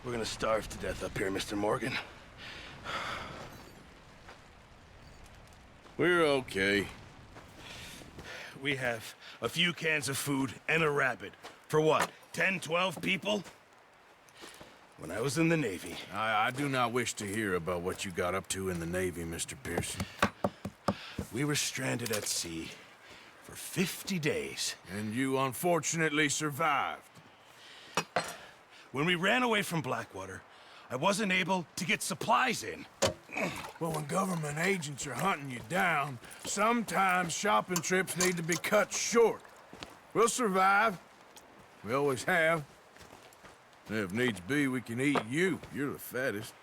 We're gonna starve to death up here, Mr. Morgan. We're okay. We have a few cans of food and a rabbit. For what, 10, 12 people? When I was in the Navy... I do not wish to hear about what you got up to in the Navy, Mr. Pearson. We were stranded at sea for 50 days. And you unfortunately survived. When we ran away from Blackwater, I wasn't able to get supplies in. Well, when government agents are hunting you down, sometimes shopping trips need to be cut short. We'll survive. We always have. If needs be, we can eat you. You're the fattest.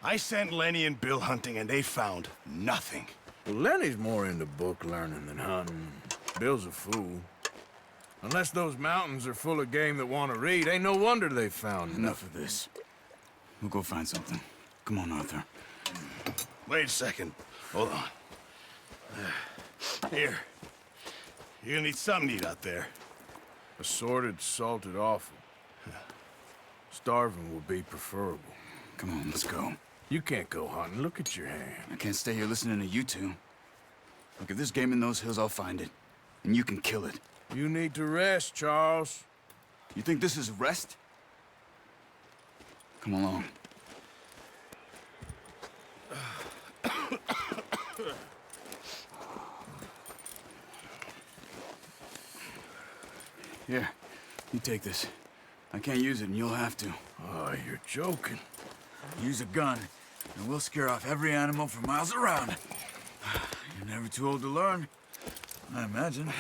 I sent Lenny and Bill hunting, and they found nothing. Well, Lenny's more into book learning than hunting. Bill's a fool. Unless those mountains are full of game that want to read, ain't no wonder they found Enough of this. We'll go find something. Come on, Arthur. Wait a second. Hold on. Here. You're gonna need something to eat out there. Assorted, salted offal. Starving would be preferable. Come on, let's go. You can't go hunting. Look at your hand. I can't stay here listening to you two. Look, if there's game in those hills, I'll find it. And you can kill it. You need to rest, Charles. You think this is rest? Come along. Here, you take this. I can't use it, and you'll have to. Oh, you're joking. Use a gun, and we'll scare off every animal for miles around. You're never too old to learn, I imagine.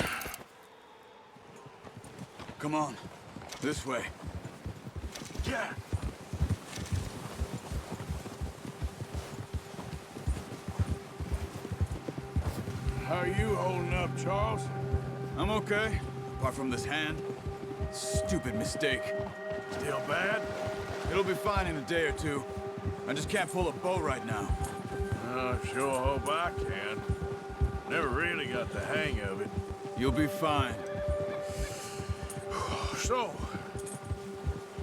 Come on, this way. Yeah. How are you holding up, Charles? I'm okay, apart from this hand. Stupid mistake. Still bad? It'll be fine in a day or two. I just can't pull a bow right now. Sure hope I can. Never really got the hang of it. You'll be fine. So,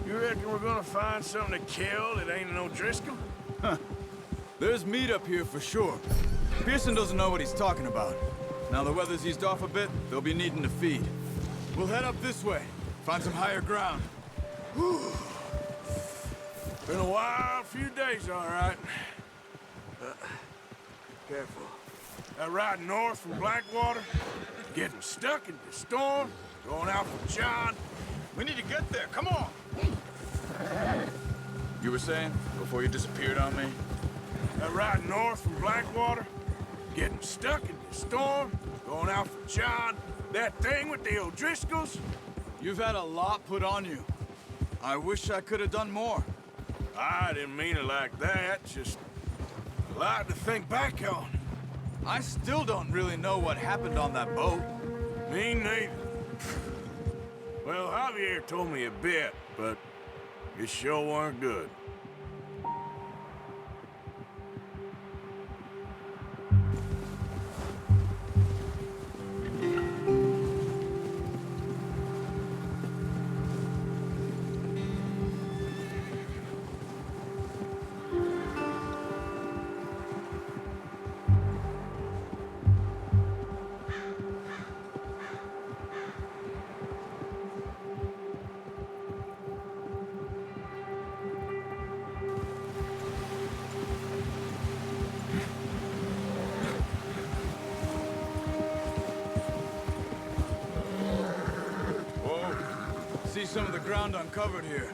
you reckon we're gonna find something to kill that ain't no Driscoll? There's meat up here for sure. Pearson doesn't know what he's talking about. Now the weather's eased off a bit, they'll be needing to feed. We'll head up this way, find some higher ground. Been a wild few days, all right. Careful. That ride north from Blackwater, getting stuck in the storm, going out from John. We need to get there, come on! You were saying, before you disappeared on me? That ride north from Blackwater, getting stuck in the storm, going out from John. That thing with the O'Driscolls. You've had a lot put on you. I wish I could have done more. I didn't mean it like that, just a lot to think back on. I still don't really know what happened on that boat. Me neither. Well, Javier told me a bit, but it sure weren't good. See some of the ground uncovered here.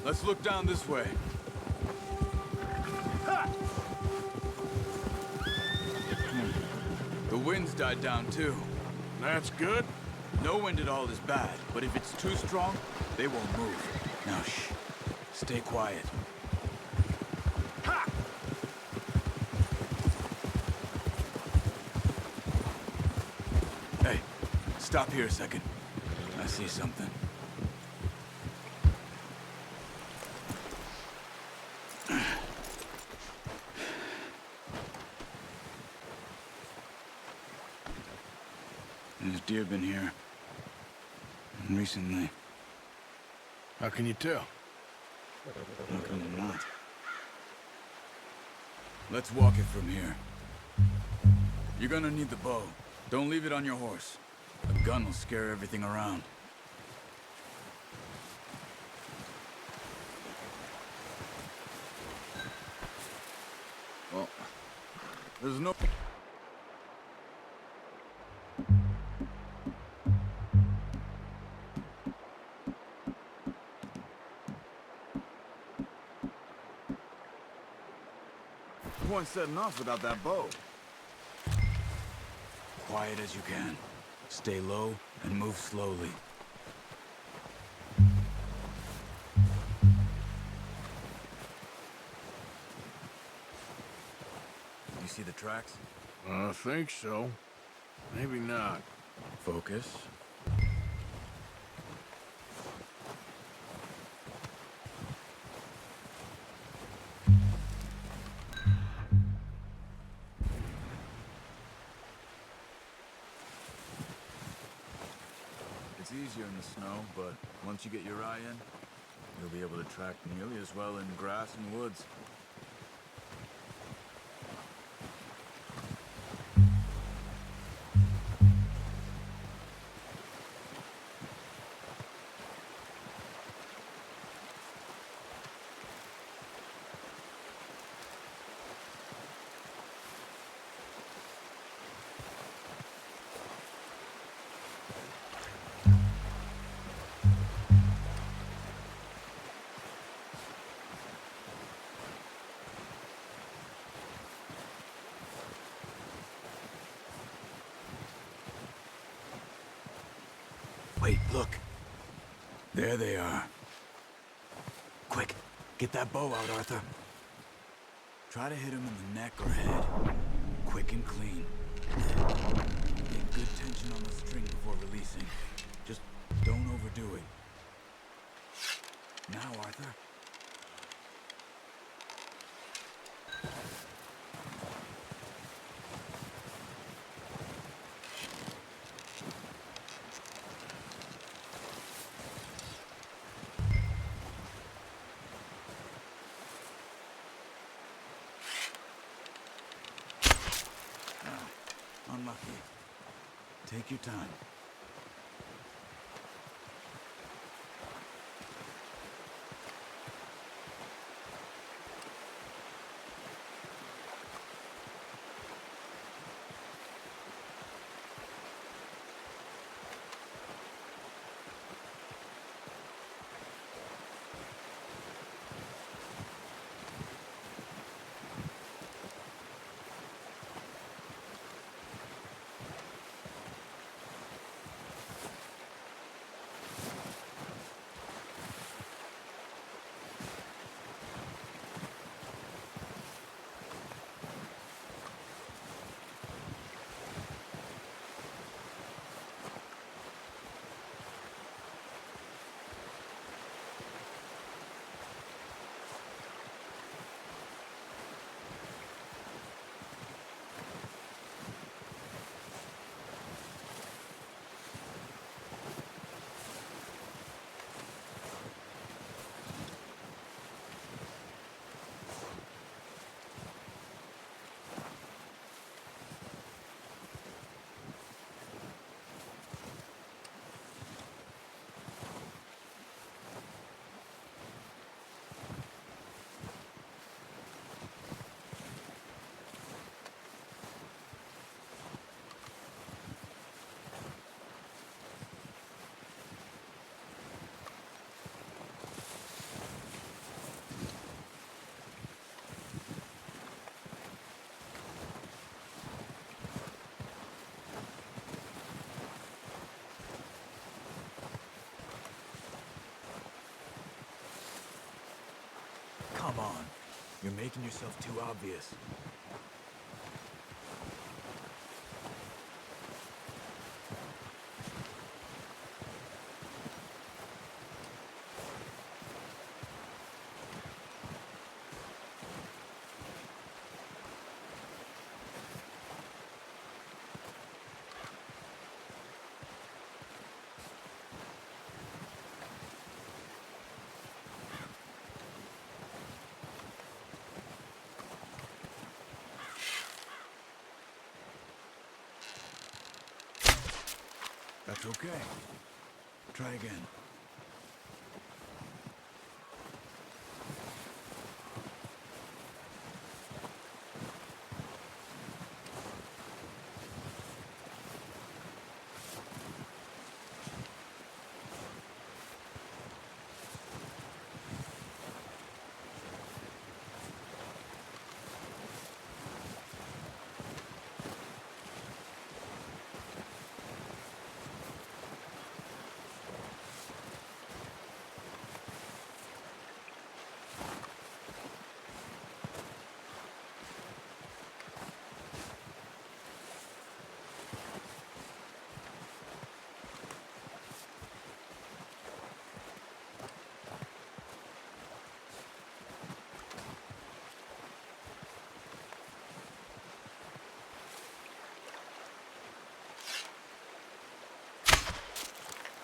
Let's look down this way. The wind's died down too. That's good. No wind at all is bad, but if it's too strong, they won't move. Now shh. Stay quiet. Hey, stop here a second. I see something. There's deer been here. recently. How can you tell? How come I'm not? Let's walk it from here. You're gonna need the bow. Don't leave it on your horse. A gun will scare everything around. Well, there's no... point setting off without that bow. Quiet as you can. Stay low and move slowly. You see the tracks? I think so. Maybe not. Focus. It's easier in the snow, but once you get your eye in, you'll be able to track nearly as well in grass and woods. Wait, look. There they are. Quick, get that bow out, Arthur. Try to hit him in the neck or head. Quick and clean. Get good tension on the string before releasing. Just don't overdo it. Now, Arthur. Unlucky. Take your time. Come on. You're making yourself too obvious. That's okay. Try again.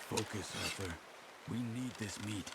Focus, Arthur. We need this meat.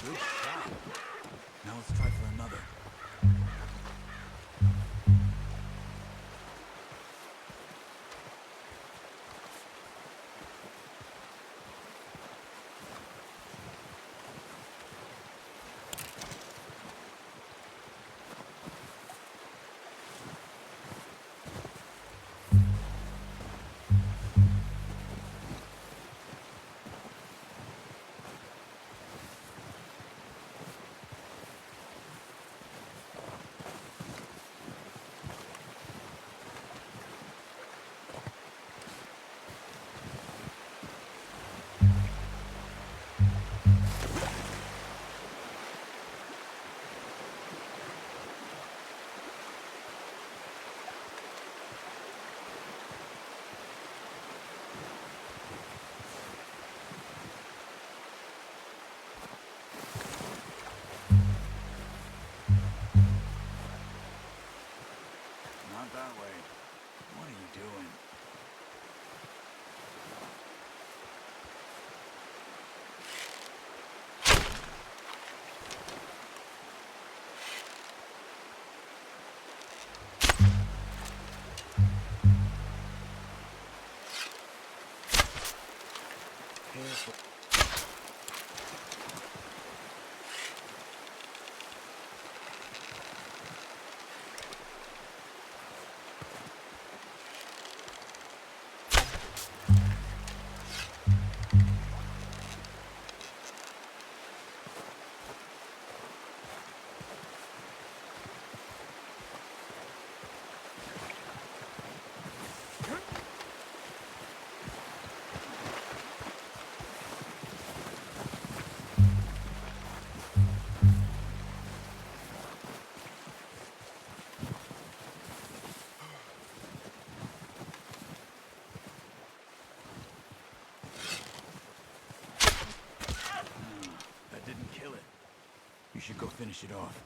Good shot. Now let's try for another. Not that way. What are you doing? Careful. That didn't kill it. You should go finish it off.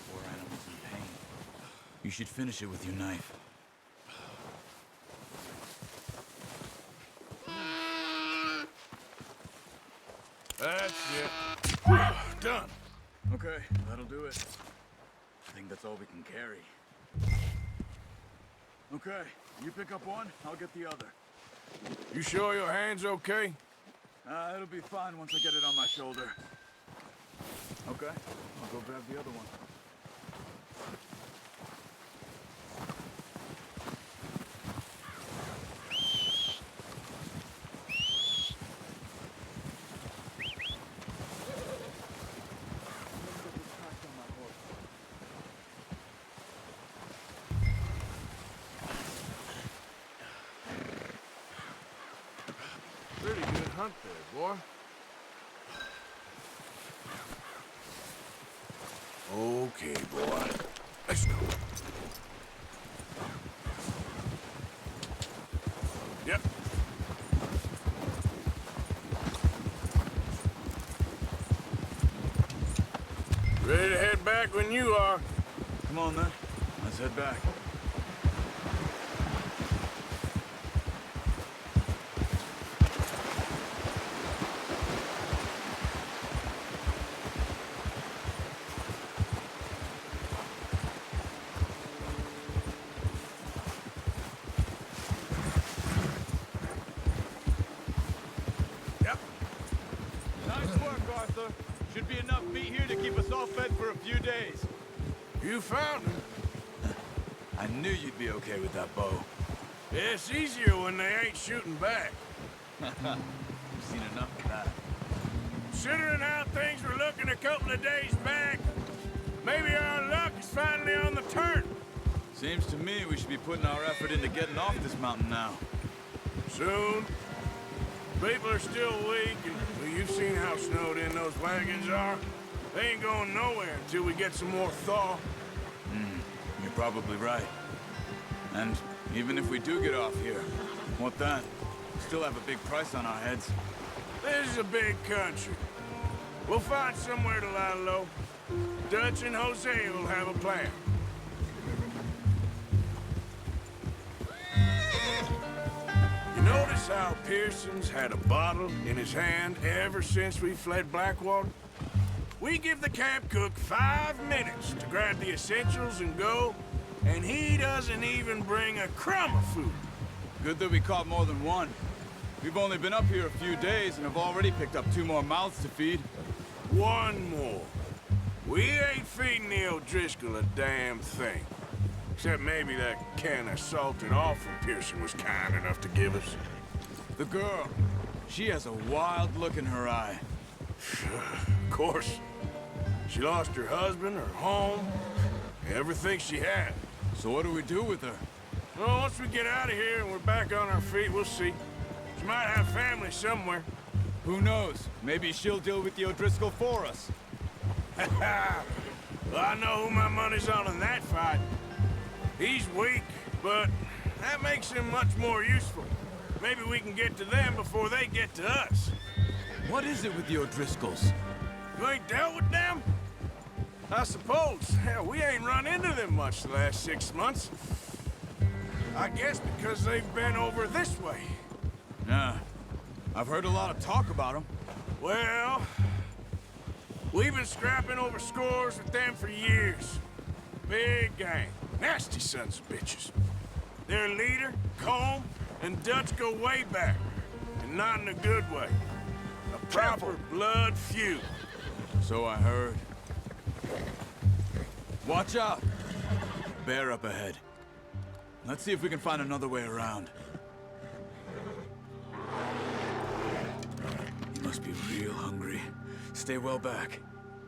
Poor animal's in pain. You should finish it with your knife. That's it. Done. Okay, that'll do it. I think that's all we can carry. Okay, you pick up one, I'll get the other. You sure your hand's okay? It'll be fine once I get it on my shoulder. Okay, I'll go grab the other one. hunt there, boy. Okay, boy. Let's go. Yep. Ready to head back when you are. Come on, then. Let's head back. Yep. Nice work, Arthur. Should be enough meat here to keep us all fed for a few days. You found him. I knew you'd be okay with that bow. It's easier when they ain't shooting back. You've seen enough of that. Considering how things were looking a couple of days back, maybe our luck is finally on the turn. Seems to me we should be putting our effort into getting off this mountain now. Soon. People are still weak, and well, you've seen how snowed in those wagons are. They ain't going nowhere until we get some more thaw. You're probably right. And even if we do get off here, what then? Still have a big price on our heads. This is a big country. We'll find somewhere to lie low. Dutch and Jose will have a plan. You notice how Pearson's had a bottle in his hand ever since we fled Blackwater? We give the camp cook 5 minutes to grab the essentials and go, and he doesn't even bring a crumb of food. Good that we caught more than one. We've only been up here a few days and have already picked up 2 more mouths to feed. One more. We ain't feeding the O'Driscoll a damn thing. Except maybe that can of salted offal Pearson was kind enough to give us. The girl, she has a wild look in her eye. Of course. She lost her husband, her home, everything she had. So what do we do with her? Well, once we get out of here and we're back on our feet, we'll see. She might have family somewhere. Who knows? Maybe she'll deal with the O'Driscoll for us. Well, I know who my money's on in that fight. He's weak, but that makes him much more useful. Maybe we can get to them before they get to us. What is it with the O'Driscolls? You ain't dealt with them? I suppose. Hell, we ain't run into them much the last 6 months. I guess because they've been over this way. Yeah. I've heard a lot of talk about them. Well, we've been scrapping over scores with them for years. Big gang. Nasty sons of bitches. Their leader, Colm, and Dutch go way back. And not in a good way. A proper blood feud. So I heard. Watch out! Bear up ahead. Let's see if we can find another way around. You must be real hungry. Stay well back.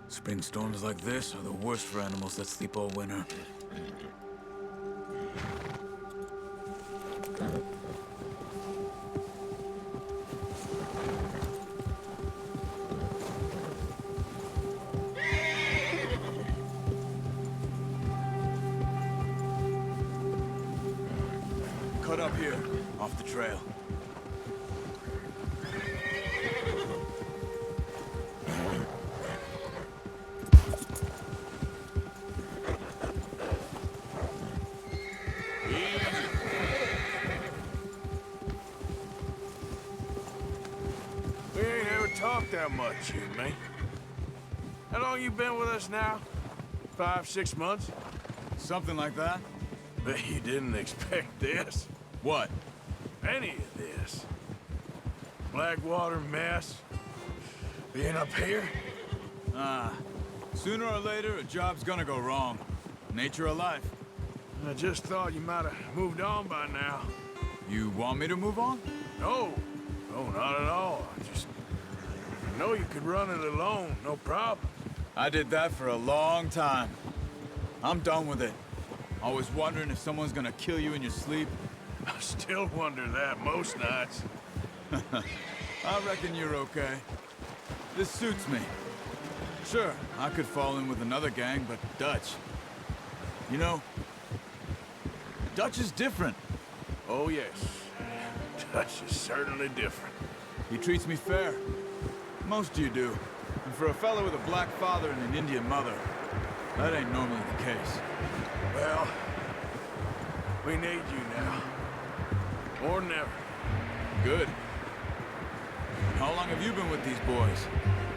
Spring storms like this are the worst for animals that sleep all winter. Cut up here, off the trail. We ain't ever talked that much, you and me. How long you been with us now? 5, 6 months? Something like that? Bet you didn't expect this. What? Any of this. Blackwater mess. Being up here? Sooner or later, a job's gonna go wrong. Nature of life. I just thought you might have moved on by now. You want me to move on? No. No, not at all. I know you could run it alone, no problem. I did that for a long time. I'm done with it. Always wondering if someone's gonna kill you in your sleep. I still wonder that most nights. I reckon you're okay. This suits me. Sure, I could fall in with another gang, but Dutch... You know, Dutch is different. Oh, yes. Dutch is certainly different. He treats me fair. Most of you do. And for a fellow with a black father and an Indian mother, that ain't normally the case. Well, we need you now. More than ever. Good. How long have you been with these boys?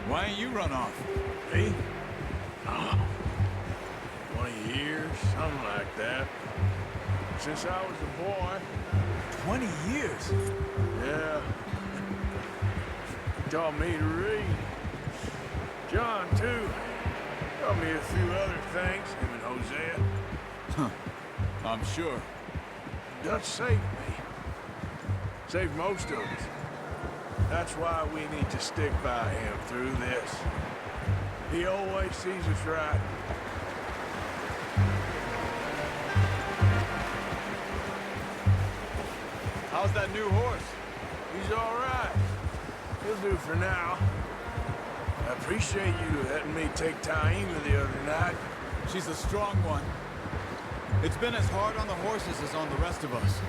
Why ain't you run off? Me? Oh, 20 years, something like that. Since I was a boy. 20 years? Yeah. Taught me to read. John, too. Taught me a few other things, him and Hosea. Huh. I'm sure. Dutch saved me. Saved most of us. That's why we need to stick by him through this. He always sees us right. How's that new horse? He's all right. He'll do for now. I appreciate you letting me take Taima the other night. She's a strong one. It's been as hard on the horses as on the rest of us.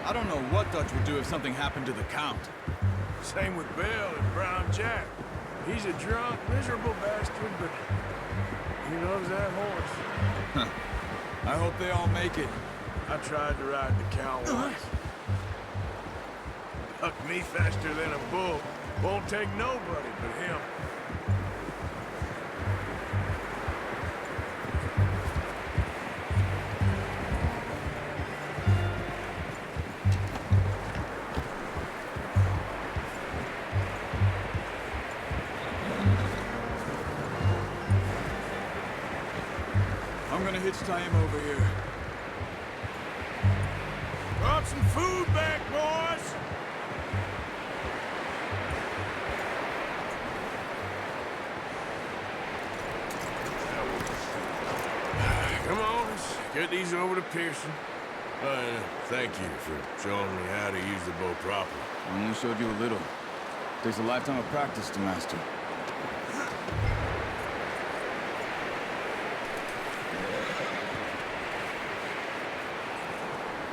I don't know what Dutch would do if something happened to the Count. Same with Bill and Brown Jack. He's a drunk, miserable bastard, but he loves that horse. I hope they all make it. I tried to ride the Count once. Bucked me faster than a bull. Won't take nobody but him. I'm gonna hitch Taima over here. Brought some food back, boys! Come on, let's get these over to Pearson. Thank you for showing me how to use the bow properly. I only showed you a little. Takes a lifetime of practice to master.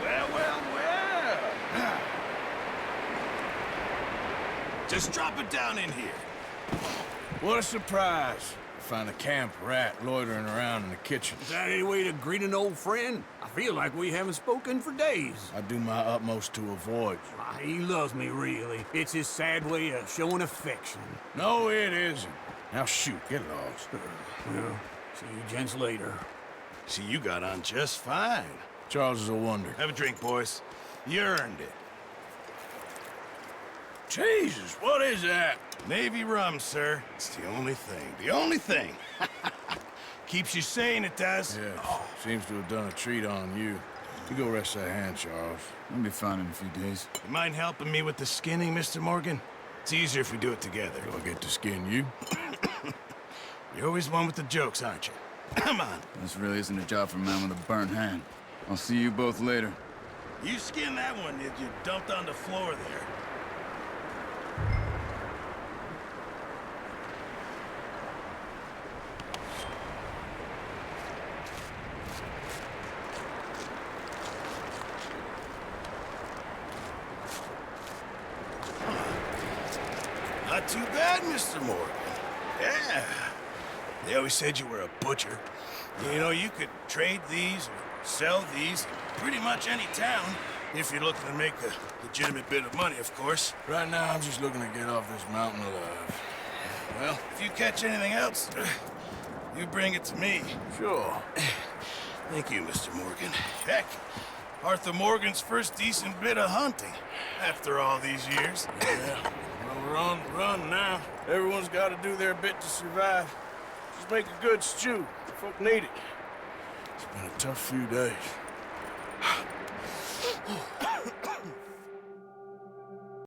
Well. Just drop it down in here. What a surprise. Find a camp rat loitering around in the kitchen. Is that any way to greet an old friend? I feel like we haven't spoken for days. I do my utmost to avoid you. Ah, he loves me, really. It's his sad way of showing affection. No, it isn't. Now shoot, get lost. Well, see you gents later. See, you got on just fine. Charles is a wonder. Have a drink, boys. You earned it. Jesus, what is that? Navy rum, sir. It's the only thing. The only thing. Keeps you sane, it does. Yeah, seems to have done a treat on you. You go rest that hand, Charles. I'll be fine in a few days. You mind helping me with the skinning, Mr. Morgan? It's easier if we do it together. Do I get to skin you? You're always one with the jokes, aren't you? Come on. This really isn't a job for a man with a burnt hand. I'll see you both later. You skinned that one that you dumped on the floor there. Not too bad, Mr. Morgan. Yeah. They always said you were a butcher. You know, you could trade these or sell these in pretty much any town if you're looking to make a legitimate bit of money, of course. Right now, I'm just looking to get off this mountain alive. Well, if you catch anything else, you bring it to me. Sure. Thank you, Mr. Morgan. Heck, Arthur Morgan's first decent bit of hunting after all these years. Yeah. Well, we're on the run now. Everyone's got to do their bit to survive. Just make a good stew. Folk need it. It's been a tough few days.